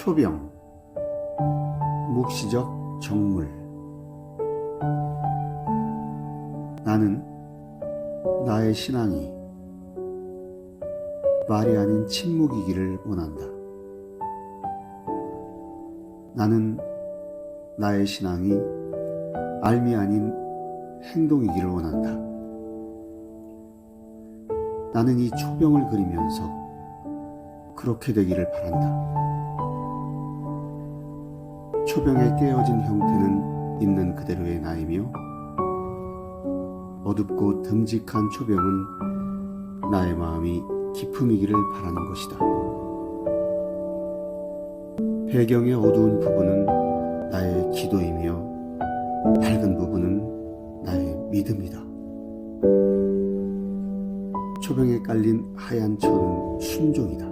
초병, 묵시적 정물. 나는 나의 신앙이 말이 아닌 침묵이기를 원한다. 나는 나의 신앙이 알미 아닌 행동이기를 원한다. 나는 이 초병을 그리면서 그렇게 되기를 바란다. 초병의 깨어진 형태는 있는 그대로의 나이며 어둡고 듬직한 초병은 나의 마음이 기품이기를 바라는 것이다. 배경의 어두운 부분은 나의 기도이며 밝은 부분은 나의 믿음이다. 초병에 깔린 하얀 천은 순종이다.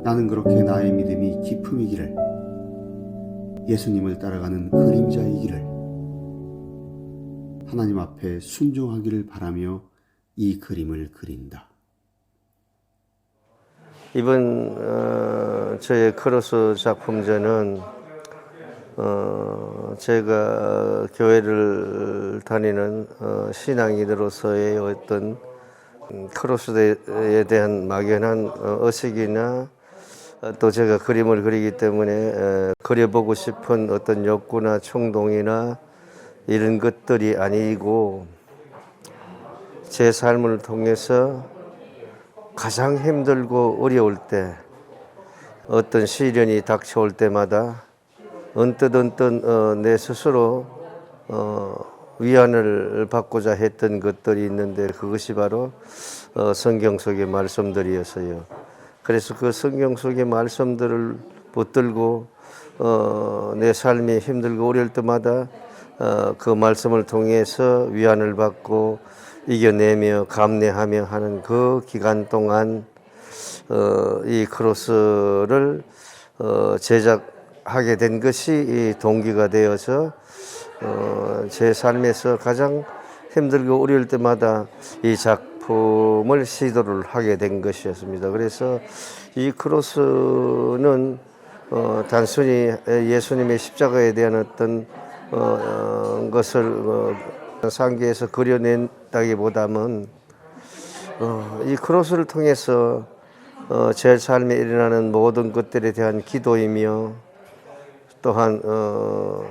나는 그렇게 나의 믿음이 기품이기를, 예수님을 따라가는 그림자이기를, 하나님 앞에 순종하기를 바라며 이 그림을 그린다. 이번 저의 크로스 작품전은 제가 교회를 다니는 신앙인으로서의 어떤 크로스에 대한 막연한 의식이나 또 제가 그림을 그리기 때문에 그려보고 싶은 어떤 욕구나衝動이나 이런 것들이 아니고 제 삶을 통해서 가장 힘들고 어려울 때, 어떤 시련이 닥쳐올 때마다 언뜻 내 스스로 위안을 받고자 했던 것들이 있는데, 그것이 바로 성경 속의 말씀들이었어요. 그래서 그 성경 속의 말씀들을 붙들고 내 삶이 힘들고 어려울 때마다 그 말씀을 통해서 위안을 받고 이겨내며 감내하며 하는 그 기간 동안 이 크로스를 제작하게 된 것이 이 동기가 되어서 제 삶에서 가장 힘들고 어려울 때마다 이 작품을 시도를 하게 된 것이었습니다. 그래서 이 크로스는 단순히 예수님의 십자가에 대한 어떤 것을 상기해서 그려낸다기보다는 이 크로스를 통해서 제 삶에 일어나는 모든 것들에 대한 기도이며 또한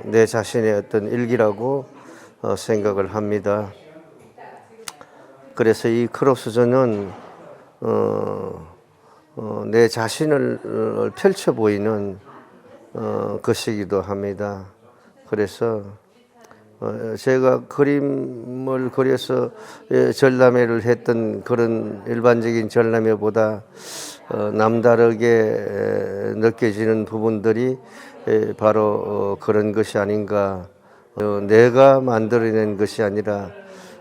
내 자신의 어떤 일기라고 생각을 합니다. 그래서 이 크로스전은 내 자신을 펼쳐 보이는 것이기도 합니다. 그래서 제가 그림을 그려서 전람회를 했던 그런 일반적인 전람회보다 남다르게 느껴지는 부분들이 바로 그런 것이 아닌가. 내가 만들어낸 것이 아니라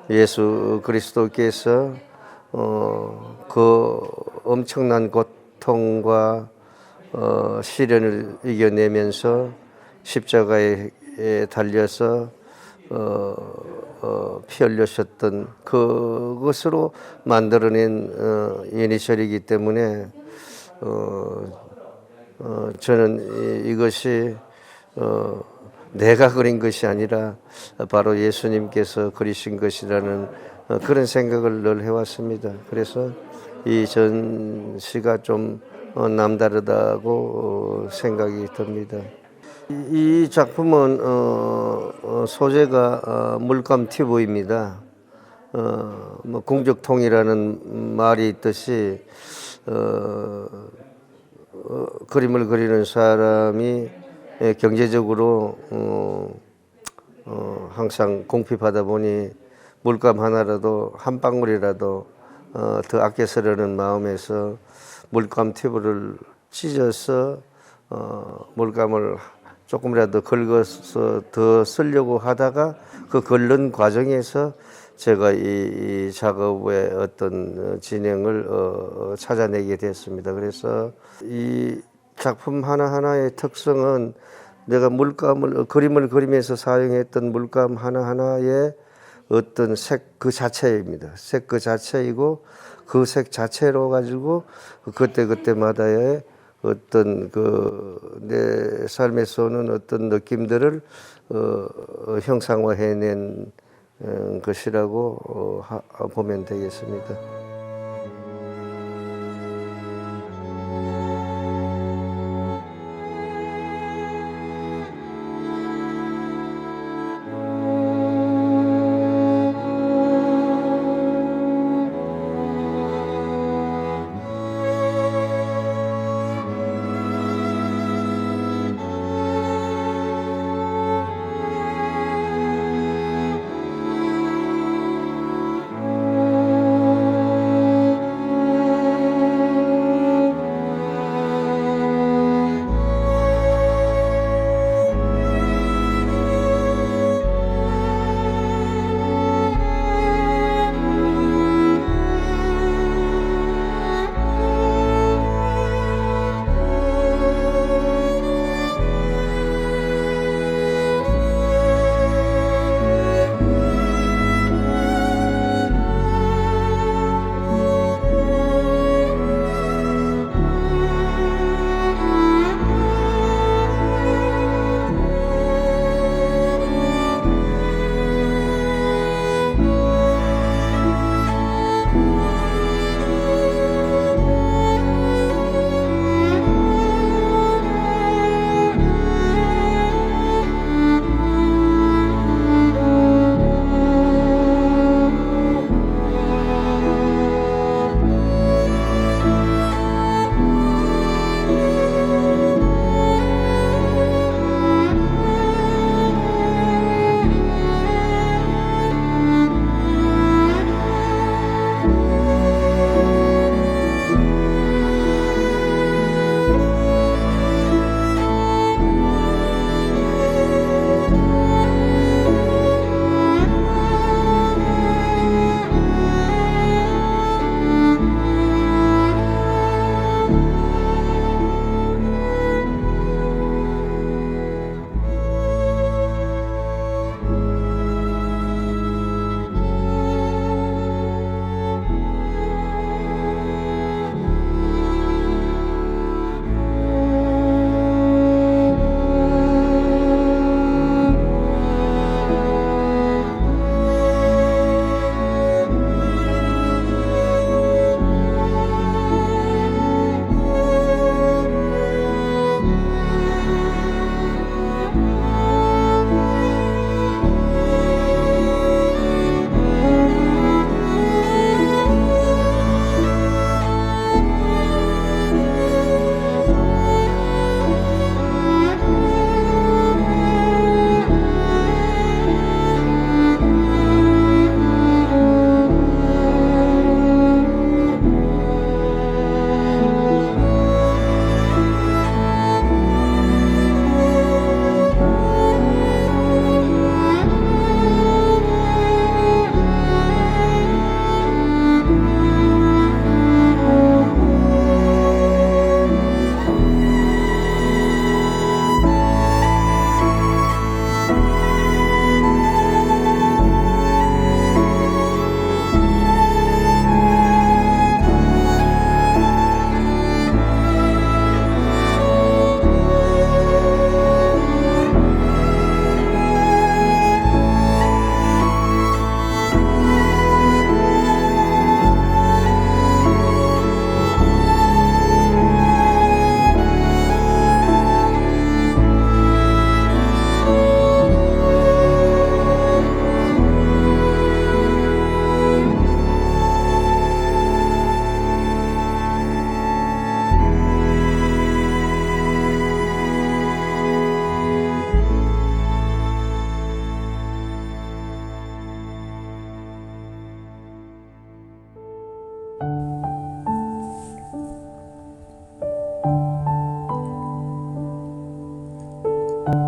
예수 그리스도께서 그 엄청난 고통과 시련을 이겨내면서 십자가에 달려서 피 흘리셨던 그것으로 만들어낸 이니셜이기 때문에 저는 이것이 내가 그린 것이 아니라 바로 예수님께서 그리신 것이라는 그런 생각을 늘 해왔습니다. 그래서 이 전시가 좀 남다르다고 생각이 듭니다. 이 작품은 소재가 물감 튜브입니다. 궁죽통이라는 말이 있듯이 그림을 그리는 사람이 경제적으로 항상 궁핍하다 보니 물감 하나라도 한 방울이라도 더 아껴 쓰려는 마음에서 물감 튜브를 찢어서 물감을 조금이라도 긁어서 더 쓰려고 하다가 그 긁는 과정에서 제가 이 작업의 어떤 진행을 찾아내게 됐습니다. 그래서 이 작품 하나하나의 특성은 내가 그림을 그리면서 사용했던 물감 하나하나에 어떤 색 그 자체입니다. 색 그 자체이고 그 색 자체로 가지고 그때마다의 어떤 그 내 삶에서 오는 어떤 느낌들을 형상화해낸 것이라고 보면 되겠습니다.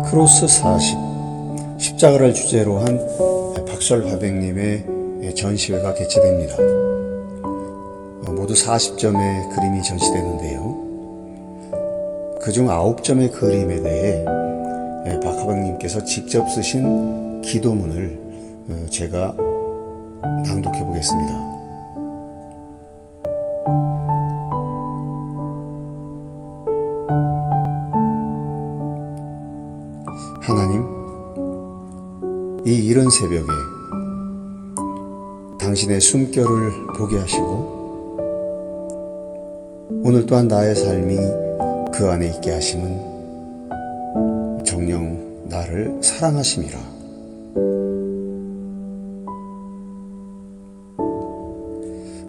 크로스 40, 십자가를 주제로 한 박설 화백님의 전시회가 개최됩니다. 모두 40점의 그림이 전시되는데요. 그중 9점의 그림에 대해 박 화백님께서 직접 쓰신 기도문을 제가 낭독해 보겠습니다. 하나님, 이 이른 새벽에 당신의 숨결을 보게 하시고 오늘 또한 나의 삶이 그 안에 있게 하심은 정녕 나를 사랑하심이라.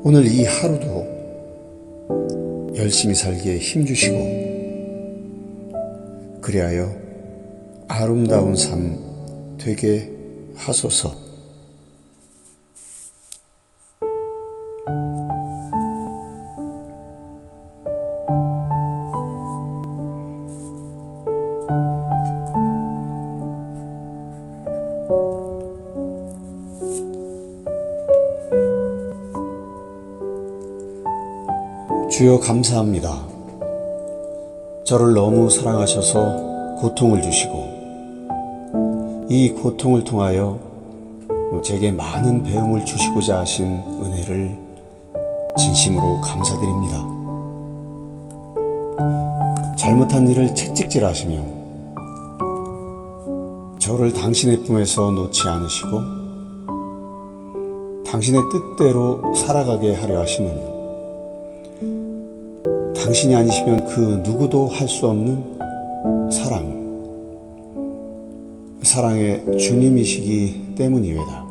오늘 이 하루도 열심히 살기에 힘주시고 그리하여 아름다운 삶 되게 하소서. 주여 감사합니다. 저를 너무 사랑하셔서 고통을 주시고 이 고통을 통하여 제게 많은 배움을 주시고자 하신 은혜를 진심으로 감사드립니다. 잘못한 일을 채찍질하시며 저를 당신의 품에서 놓지 않으시고 당신의 뜻대로 살아가게 하려 하심은 당신이 아니시면 그 누구도 할 수 없는 사랑의 주님이시기 때문이외다.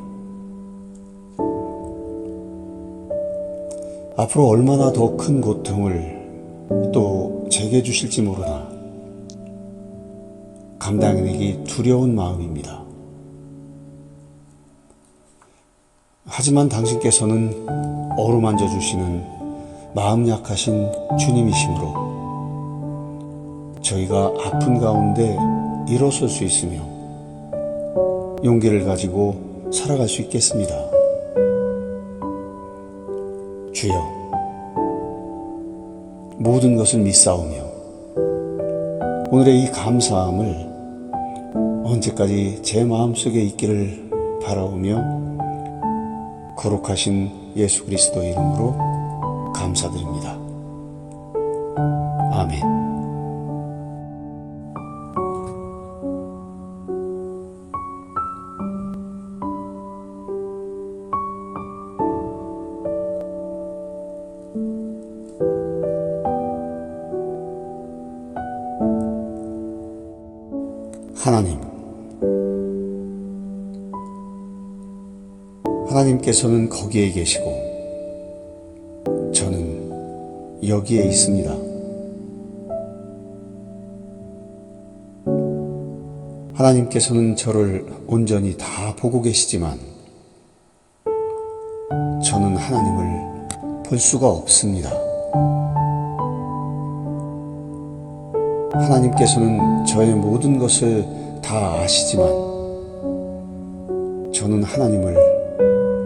앞으로 얼마나 더 큰 고통을 또 제게 주실지 모르나 감당하기 두려운 마음입니다. 하지만 당신께서는 어루만져 주시는 마음 약하신 주님이시므로 저희가 아픈 가운데 일어설 수 있으며 용기를 가지고 살아갈 수 있겠습니다. 주여, 모든 것을 믿사오며 오늘의 이 감사함을 언제까지 제 마음속에 있기를 바라오며 거룩하신 예수 그리스도 이름으로 감사드립니다. 아멘. 하나님께서는 거기에 계시고 저는 여기에 있습니다. 하나님께서는 저를 온전히 다 보고 계시지만 저는 하나님을 볼 수가 없습니다. 하나님께서는 저의 모든 것을 다 아시지만 저는 하나님을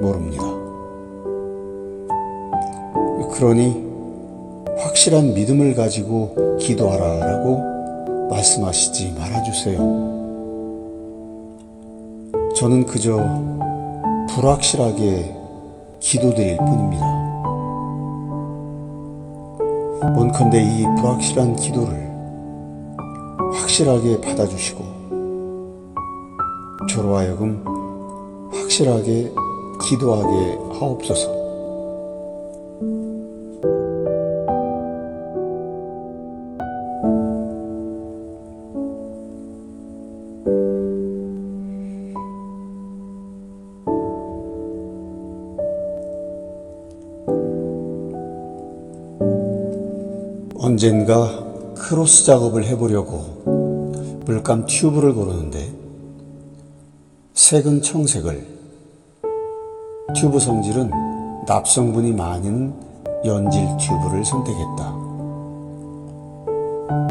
모릅니다. 그러니 확실한 믿음을 가지고 기도하라라고 말씀하시지 말아주세요. 저는 그저 불확실하게 기도드릴 뿐입니다. 원컨대 이 불확실한 기도를 확실하게 받아주시고 저로 하여금 확실하게 기도하게 하옵소서. 언젠가 크로스 작업을 해보려고 물감 튜브를 고르는데 색은 청색을, 튜브 성질은 납성분이 많은 연질 튜브를 선택했다.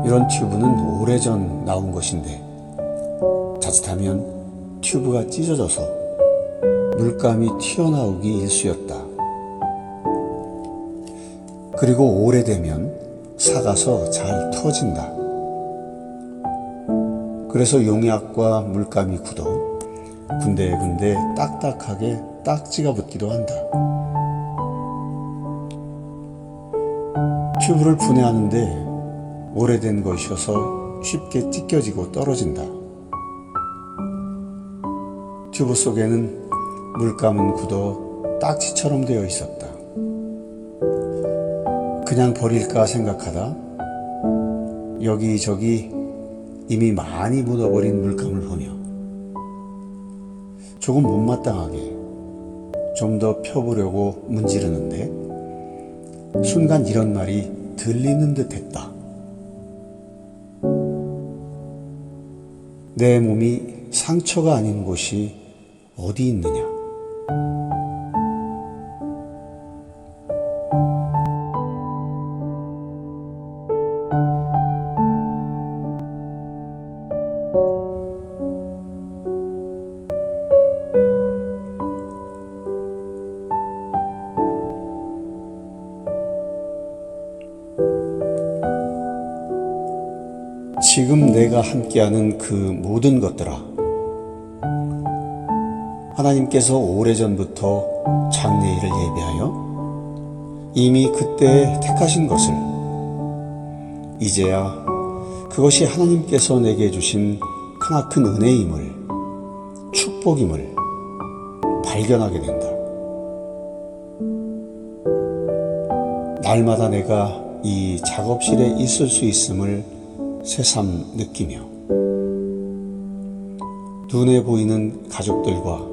이런 튜브는 오래전 나온 것인데 자칫하면 튜브가 찢어져서 물감이 튀어나오기 일쑤였다. 그리고 오래되면 삭아서 잘 터진다. 그래서 용약과 물감이 굳어 군데군데 딱딱하게 딱지가 붙기도 한다. 튜브를 분해하는데 오래된 것이어서 쉽게 찢겨지고 떨어진다. 튜브 속에는 물감은 굳어 딱지처럼 되어 있었다. 그냥 버릴까 생각하다 여기저기 이미 많이 묻어버린 물감을 보며 조금 못마땅하게 좀 더 펴보려고 문지르는데 순간 이런 말이 들리는 듯 했다. 내 몸이 상처가 아닌 곳이 어디 있느냐? 지금 내가 함께하는 그 모든 것들아, 하나님께서 오래전부터 장래일을 예비하여 이미 그때 택하신 것을 이제야 그것이 하나님께서 내게 주신 크나큰 은혜임을, 축복임을 발견하게 된다. 날마다 내가 이 작업실에 있을 수 있음을 새삼 느끼며 눈에 보이는 가족들과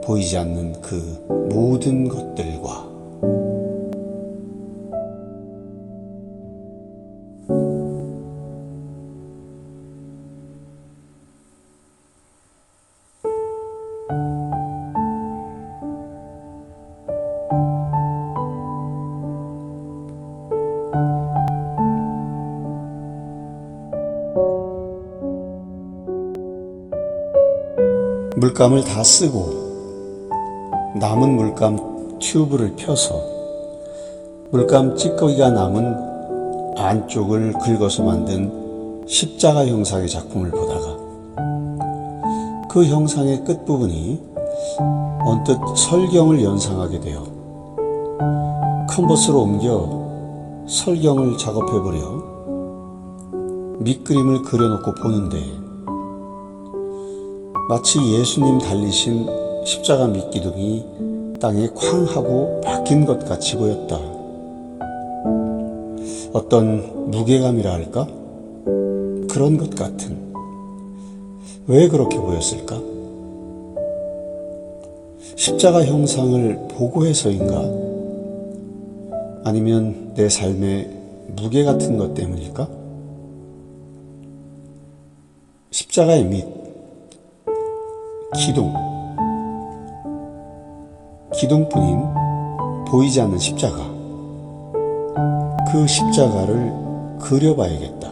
보이지 않는 그 모든 것들과 물감을 다 쓰고 남은 물감 튜브를 펴서 물감 찌꺼기가 남은 안쪽을 긁어서 만든 십자가 형상의 작품을 보다가 그 형상의 끝부분이 언뜻 설경을 연상하게 되어 컨버스로 옮겨 설경을 작업해보려 밑그림을 그려놓고 보는데 마치 예수님 달리신 십자가 밑기둥이 땅에 쾅 하고 박힌 것 같이 보였다. 어떤 무게감이라 할까? 그런 것 같은. 왜 그렇게 보였을까? 십자가 형상을 보고 해서인가? 아니면 내 삶의 무게 같은 것 때문일까? 십자가의 밑 기둥뿐인 보이지 않는 십자가, 그 십자가를 그려봐야겠다.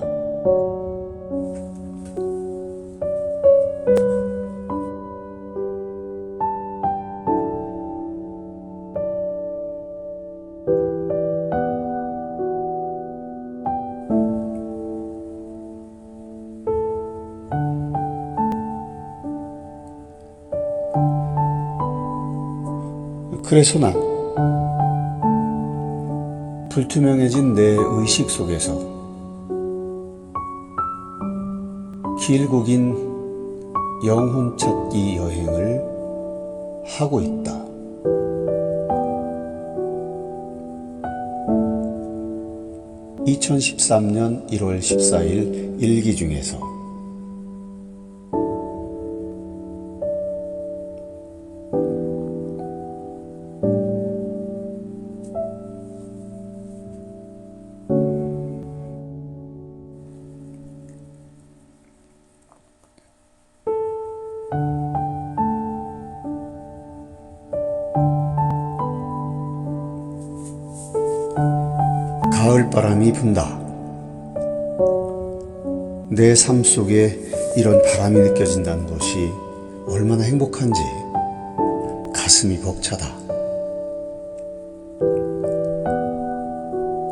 그래서 난 불투명해진 내 의식 속에서 길고 긴 영혼 찾기 여행을 하고 있다. (2013년 1월 14일) 일기 중에서 가을바람이 분다. 내 삶 속에 이런 바람이 느껴진다는 것이 얼마나 행복한지 가슴이 벅차다.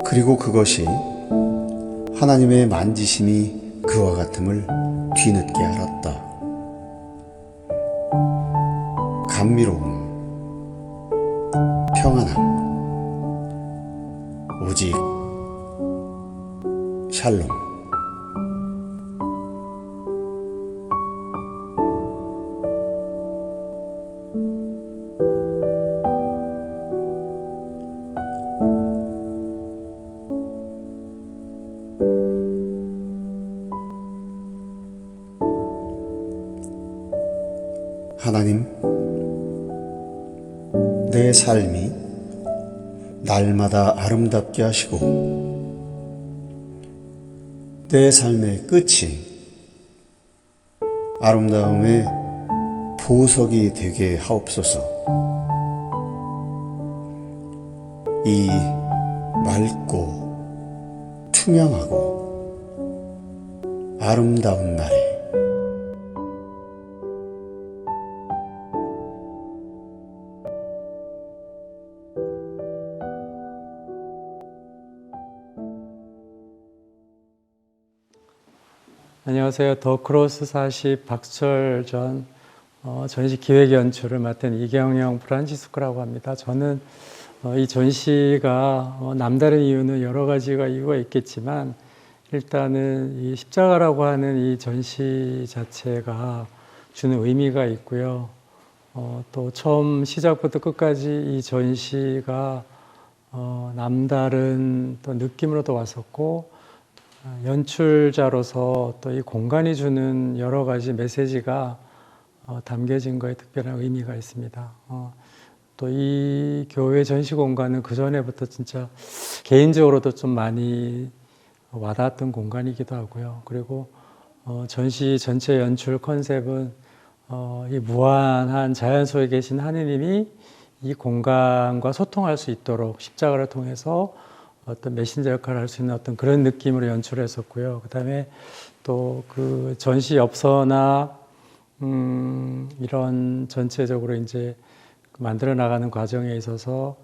그리고 그것이 하나님의 만지심이 그와 같음을 뒤늦게 알았다. 감미로움, 평안함, 오직 샬롬. 하나님, 내 삶이 날마다 아름답게 하시고 내 삶의 끝이 아름다움의 보석이 되게 하옵소서. 이 맑고 투명하고 아름다운 날에 안녕하세요. 더 크로스 40 박수철 전 전시 기획 연출을 맡은 이경영 프란치스코라고 합니다. 저는 이 전시가 남다른 이유는 여러 가지가 이유가 있겠지만 일단은 이 십자가라고 하는 이 전시 자체가 주는 의미가 있고요. 또 처음 시작부터 끝까지 이 전시가 남다른 또 느낌으로도 왔었고 연출자로서 또 이 공간이 주는 여러 가지 메시지가 담겨진 거에 특별한 의미가 있습니다. 또 이 교회 전시 공간은 그 전에부터 진짜 개인적으로도 좀 많이 와닿았던 공간이기도 하고요. 그리고 전시 전체 연출 컨셉은 이 무한한 자연 속에 계신 하느님이 이 공간과 소통할 수 있도록 십자가를 통해서 어떤 메신저 역할을 할 수 있는 어떤 그런 느낌으로 연출했었고요. 그 다음에 또 그 전시 엽서나 이런 전체적으로 이제 만들어 나가는 과정에 있어서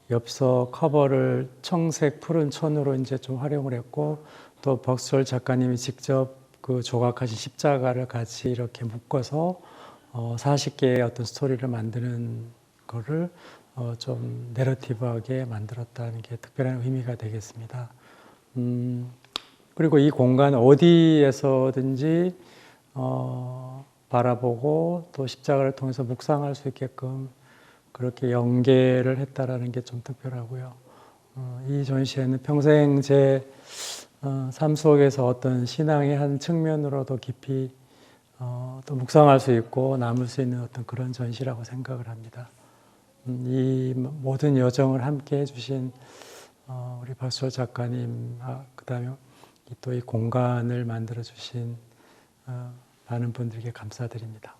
엽서 커버를 청색 푸른 천으로 이제 좀 활용을 했고 또 박수철 작가님이 직접 그 조각하신 십자가를 같이 이렇게 묶어서 40개의 어떤 스토리를 만드는 거를 좀 내러티브하게 만들었다는 게 특별한 의미가 되겠습니다. 그리고 이 공간 어디에서든지 바라보고 또 십자가를 통해서 묵상할 수 있게끔 그렇게 연계를 했다라는 게 좀 특별하고요. 이 전시회는 평생 제 삶 속에서 어떤 신앙의 한 측면으로도 깊이 또 묵상할 수 있고 남을 수 있는 어떤 그런 전시라고 생각을 합니다. 이 모든 여정을 함께 해주신 우리 박수철 작가님, 그다음에 또 이 공간을 만들어 주신 많은 분들에게 감사드립니다.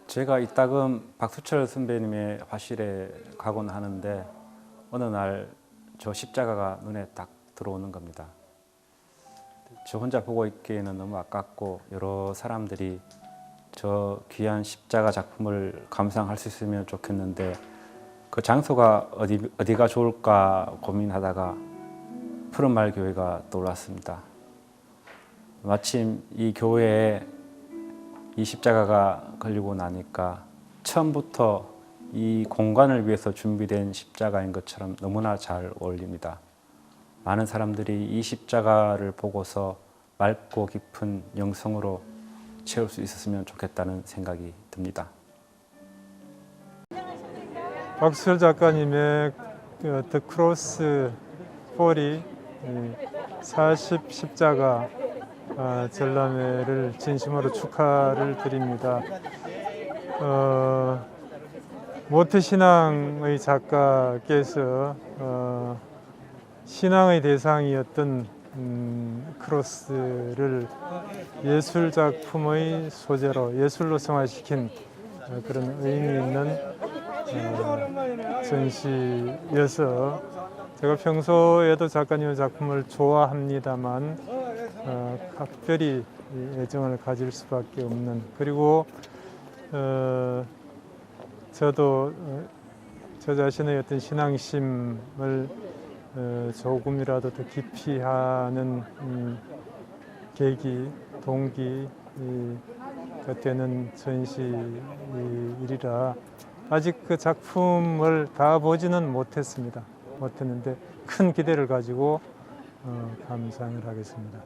제가 이따금 박수철 선배님의 화실에 가곤 하는데 어느 날 저 십자가가 눈에 딱 들어오는 겁니다. 저 혼자 보고 있기에는 너무 아깝고 여러 사람들이 저 귀한 십자가 작품을 감상할 수 있으면 좋겠는데 그 장소가 어디가 좋을까 고민하다가 푸른말 교회가 떠올랐습니다. 마침 이 교회에 이 십자가가 걸리고 나니까 처음부터 이 공간을 위해서 준비된 십자가인 것처럼 너무나 잘 어울립니다. 많은 사람들이 이 십자가를 보고서 맑고 깊은 영성으로 채울 수 있었으면 좋겠다는 생각이 듭니다. 박수철 작가님의 The Cross 40 40 십자가 전람회를 진심으로 축하를 드립니다. 모태신앙의 작가께서 신앙의 대상이었던 크로스를 예술 작품의 소재로 예술로 성화시킨 그런 의미 있는 전시여서 제가 평소에도 작가님의 작품을 좋아합니다만 각별히 애정을 가질 수밖에 없는, 그리고 저도 저 자신의 어떤 신앙심을 조금이라도 더 깊이 하는 계기, 동기 되는 전시일이라 아직 그 작품을 다 보지는 못했는데 큰 기대를 가지고 감상을 하겠습니다.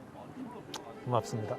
고맙습니다.